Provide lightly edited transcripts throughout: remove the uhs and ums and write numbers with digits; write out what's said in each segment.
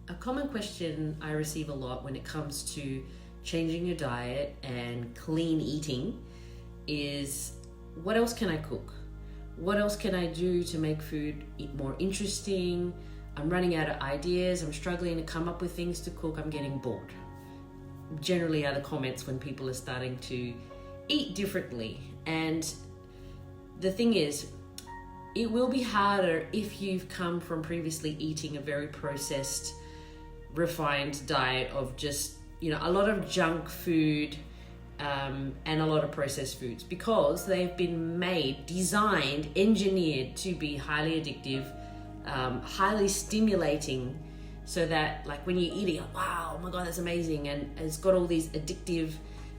A common question I receive a lot when it comes to changing your diet and clean eating is, what else can I cook? What else can I do to make food more interesting? I'm running out of ideas. I'm struggling to come up with things to cook. I'm getting bored. Generally are the comments when people are starting to eat differently. And the thing is, it will be harder if you've come from previously eating a very processed, refined diet of just, a lot of junk food and a lot of processed foods, because they've been made, designed, engineered to be highly addictive, highly stimulating, so that like when you eat it, wow, oh my God, that's amazing. And it's got all these addictive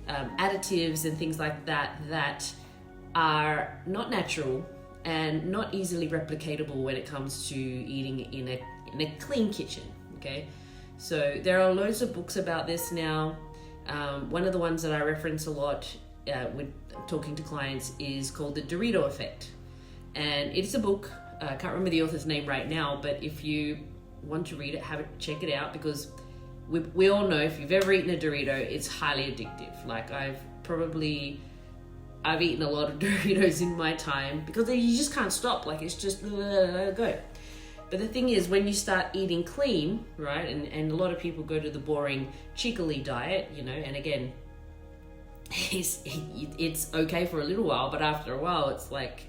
additives and things like that that are not natural and not easily replicatable when it comes to eating in a clean kitchen, okay? So there are loads of books about this now. One of the ones that I reference a lot with talking to clients is called The Dorito Effect. And it's a book, I can't remember the author's name right now, but if you want to read it, check it out, because we all know if you've ever eaten a Dorito, it's highly addictive. Like I've eaten a lot of Doritos in my time because you just can't stop. Like it's just go. But the thing is, when you start eating clean, right, and a lot of people go to the boring chickily diet, and again, it's okay for a little while, but after a while, it's like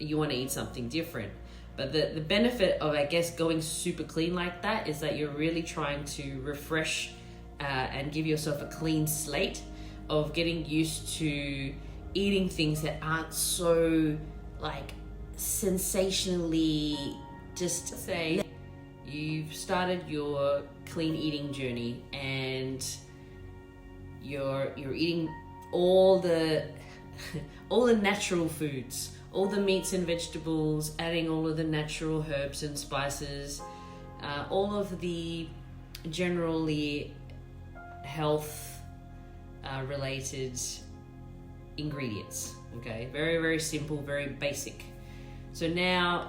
you want to eat something different. But the benefit of, I guess, going super clean like that is that you're really trying to refresh and give yourself a clean slate of getting used to eating things that aren't so like sensationally. Just say you've started your clean eating journey and you're eating all the natural foods, all the meats and vegetables, adding all of the natural herbs and spices, all of the generally health related ingredients. Okay, very, very simple, very basic. So now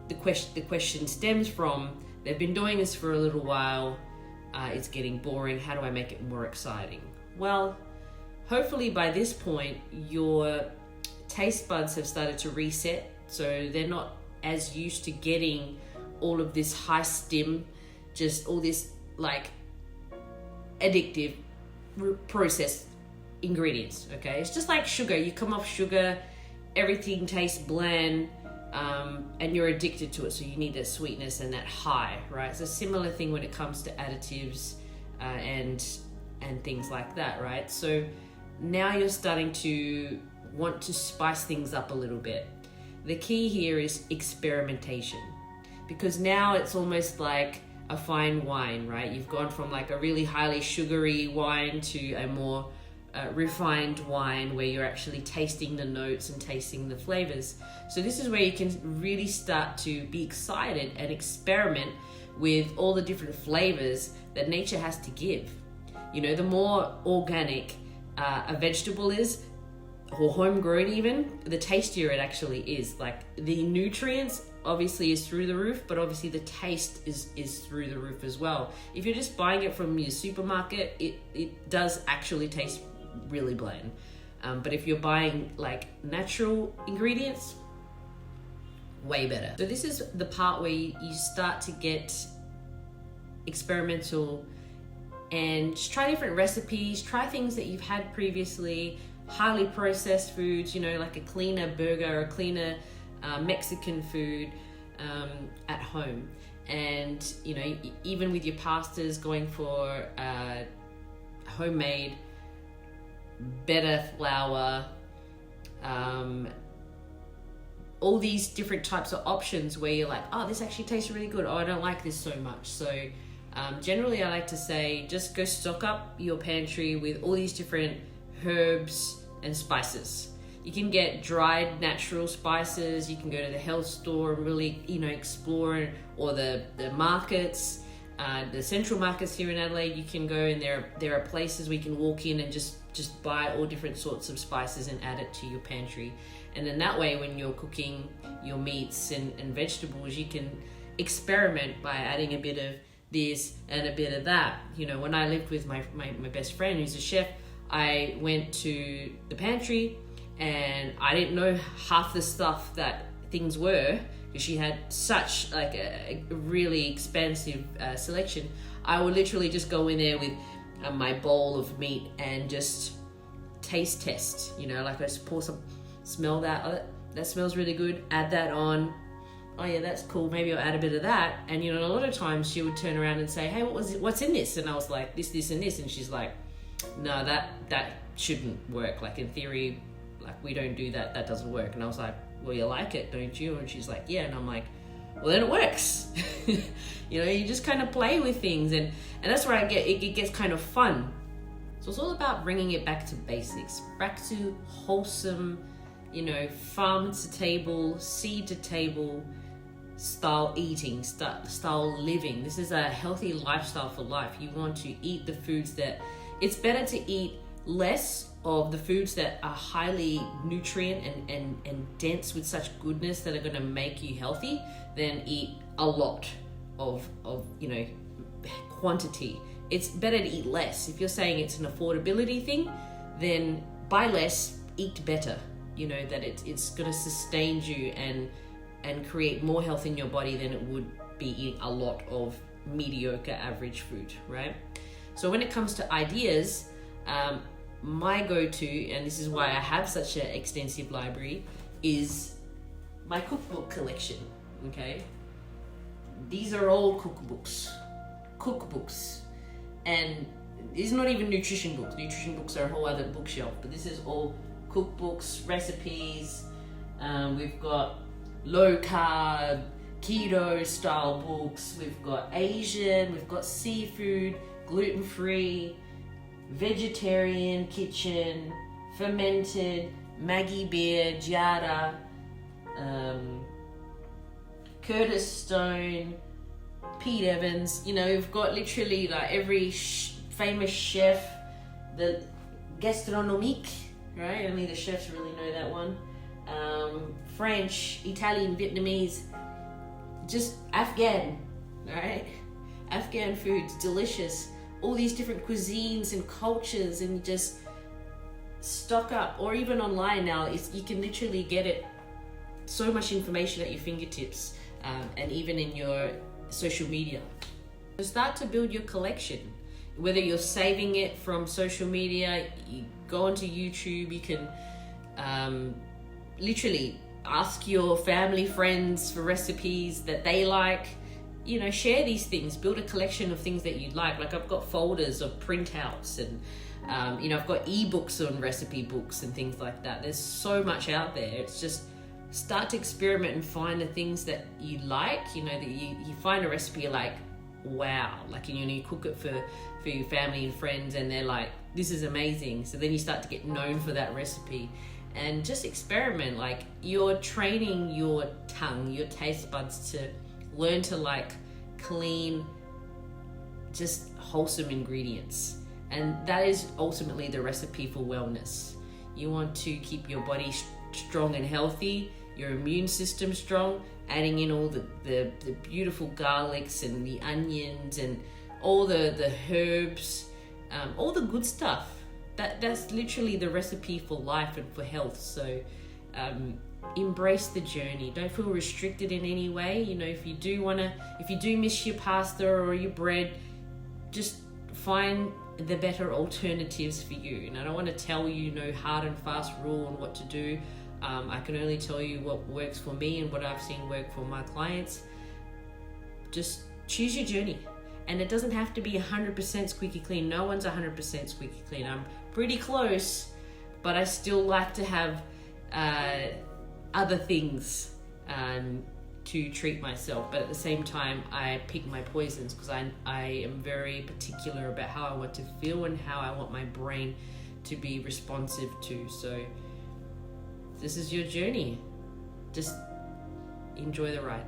the question stems from, they've been doing this for a little while, it's getting boring, how do I make it more exciting? Well, hopefully by this point your taste buds have started to reset, so they're not as used to getting all of this high stim, just all this like addictive processed ingredients. Okay, it's just like sugar. You come off sugar, everything tastes bland, and you're addicted to it, so you need that sweetness and that high, right? It's a similar thing when it comes to additives and things like that, right? So now you're starting to want to spice things up a little bit. The key here is experimentation, because now it's almost like a fine wine, right? You've gone from like a really highly sugary wine to a more refined wine where you're actually tasting the notes and tasting the flavors. So this is where you can really start to be excited and experiment with all the different flavors that nature has to give. The more organic a vegetable is, or homegrown even, the tastier it actually is. Like the nutrients obviously is through the roof, but obviously the taste is through the roof as well. If you're just buying it from your supermarket, it does actually taste really bland. But if you're buying like natural ingredients, way better. So this is the part where you start to get experimental and just try different recipes, try things that you've had previously, highly processed foods, like a cleaner burger or a cleaner Mexican food at home. And, even with your pastas, going for homemade, better flour, all these different types of options where you're like, oh, this actually tastes really good. Oh, I don't like this so much. So generally I like to say, just go stock up your pantry with all these different herbs and spices. You can get dried natural spices. You can go to the health store and really, explore, or the markets, the central markets here in Adelaide. You can go and there are places we can walk in and just buy all different sorts of spices and add it to your pantry. And then that way, when you're cooking your meats and vegetables, you can experiment by adding a bit of this and a bit of that. When I lived with my best friend who's a chef, I went to the pantry and I didn't know half the stuff that things were, because she had such like a really expansive selection. I would literally just go in there with my bowl of meat and just taste test, like I just pour some, smell that, oh, that smells really good, add that on, oh yeah, that's cool, maybe I'll add a bit of that. And a lot of times she would turn around and say, hey, what's in this? And I was like, this and this, and she's like, no, that shouldn't work, like in theory, like we don't do that, that doesn't work. And I was like, well, you like it, don't you? And she's like, yeah. And I'm like, well, then it works. You just kind of play with things, and that's where it gets kind of fun. So it's all about bringing it back to basics, back to wholesome, farm to table, seed to table style eating, style living. This is a healthy lifestyle for life. You want to eat the foods that, it's better to eat less of the foods that are highly nutrient and dense with such goodness that are going to make you healthy than eat a lot of quantity. It's better to eat less. If you're saying it's an affordability thing, then buy less, eat better. That it's going to sustain you and create more health in your body than it would be eating a lot of mediocre average food, right? So when it comes to ideas, my go-to, and this is why I have such an extensive library, is my cookbook collection, okay? These are all cookbooks. And these are not even nutrition books. Nutrition books are a whole other bookshelf, but this is all cookbooks, recipes. We've got low carb, keto style books. We've got Asian, we've got seafood, gluten-free, vegetarian kitchen, fermented, Maggie Beer, Giada, Curtis Stone, Pete Evans. We've got literally like every famous chef, the gastronomique, right? Only the chefs really know that one. French, Italian, Vietnamese, just Afghan, right? Afghan foods, delicious. All these different cuisines and cultures, and just stock up. Or even online now, you can literally get it, so much information at your fingertips, and even in your social media. So start to build your collection. Whether you're saving it from social media, you go onto YouTube, you can literally ask your family, friends for recipes that they like. Share these things, build a collection of things that you like. Like I've got folders of printouts, and I've got ebooks on recipe books and things like that. There's so much out there. It's just start to experiment and find the things that you like, that you find a recipe you're like, wow, like, you cook it for your family and friends, and they're like, this is amazing. So then you start to get known for that recipe, and just experiment. Like, you're training your tongue, your taste buds to learn to like clean, just wholesome ingredients. And that is ultimately the recipe for wellness. You want to keep your body strong and healthy, your immune system strong, adding in all the beautiful garlics and the onions and all the herbs, all the good stuff. That's literally the recipe for life and for health. So embrace the journey. Don't feel restricted in any way. If you do miss your pasta or your bread, just find the better alternatives for you. And I don't want to tell you hard and fast rule on what to do. I can only tell you what works for me and what I've seen work for my clients. Just choose your journey. And it doesn't have to be 100% squeaky clean. No one's 100% squeaky clean. I'm pretty close, but I still like to have other things to treat myself. But at the same time, I pick my poisons, because I am very particular about how I want to feel and how I want my brain to be responsive to. So this is your journey. Just enjoy the ride.